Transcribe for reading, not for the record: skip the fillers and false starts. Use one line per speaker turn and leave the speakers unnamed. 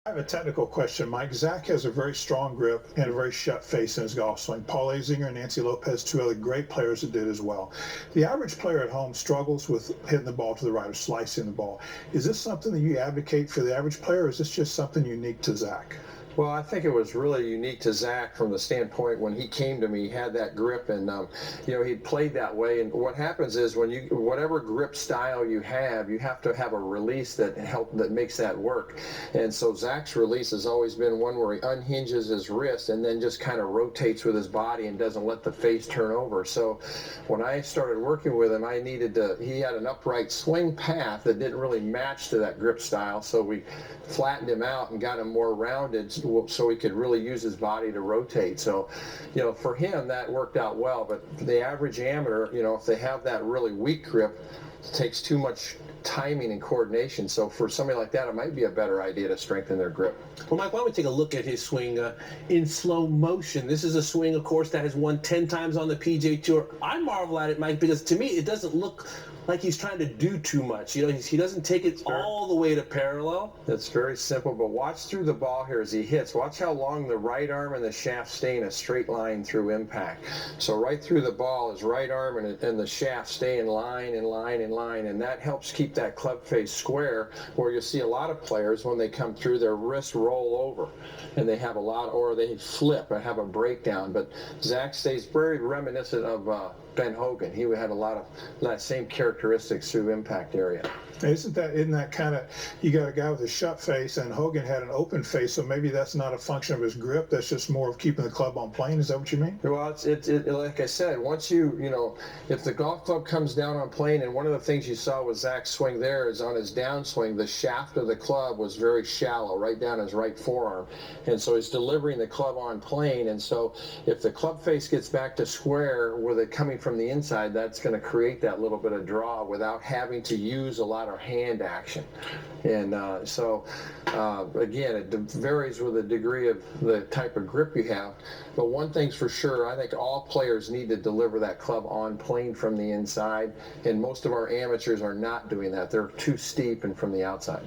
I have a technical question, Mike. Zach has a very strong grip and a very shut face in his golf swing. Paul Azinger and Nancy Lopez, two other great players that did as well. The average player at home struggles with hitting the ball to the right or slicing the ball. Is this something that you advocate for the average player, or is this just something unique to Zach?
Well, I think it was really unique to Zach from the standpoint when he came to me, he had that grip, and he played that way. And what happens is when whatever grip style you have to have a release that makes that work. And so Zach's release has always been one where he unhinges his wrist and then just kind of rotates with his body and doesn't let the face turn over. So when I started working with him, he had an upright swing path that didn't really match to that grip style. So we flattened him out and got him more rounded, so he could really use his body to rotate. So, for him, that worked out well. But the average amateur, if they have that really weak grip, it takes too much timing and coordination. So for somebody like that, it might be a better idea to strengthen their grip.
Well, Mike, why don't we take a look at his swing in slow motion? This is a swing, of course, that has won 10 times on the PGA Tour. I marvel at it, Mike, because to me, it doesn't look like he's trying to do too much. He doesn't take it all the way to parallel.
It's very simple, but watch through the ball here as he hits. Watch how long the right arm and the shaft stay in a straight line through impact. So right through the ball, his right arm and the shaft stay in line, and that helps keep that club face square, where you see a lot of players, when they come through, their wrists roll over, and they have or they flip or have a breakdown. But Zach stays very reminiscent of Ben Hogan. He had a lot of that same characteristics through impact area.
Isn't that kind of, you got a guy with a shut face, and Hogan had an open face, so maybe that's not a function of his grip, that's just more of keeping the club on plane. Is that what you mean?
Well, it's like I said, once if the golf club comes down on plane, and one of the things you saw with Zach's swing there is on his downswing, the shaft of the club was very shallow, right down his right forearm, and so he's delivering the club on plane, and so if the club face gets back to square with it coming from the inside, that's going to create that little bit of draw without having to use a lot of hand action. And again, it varies with the degree of the type of grip you have, but one thing's for sure, I think all players need to deliver that club on plane from the inside, and most of our amateurs are not doing that. They're too steep and from the outside.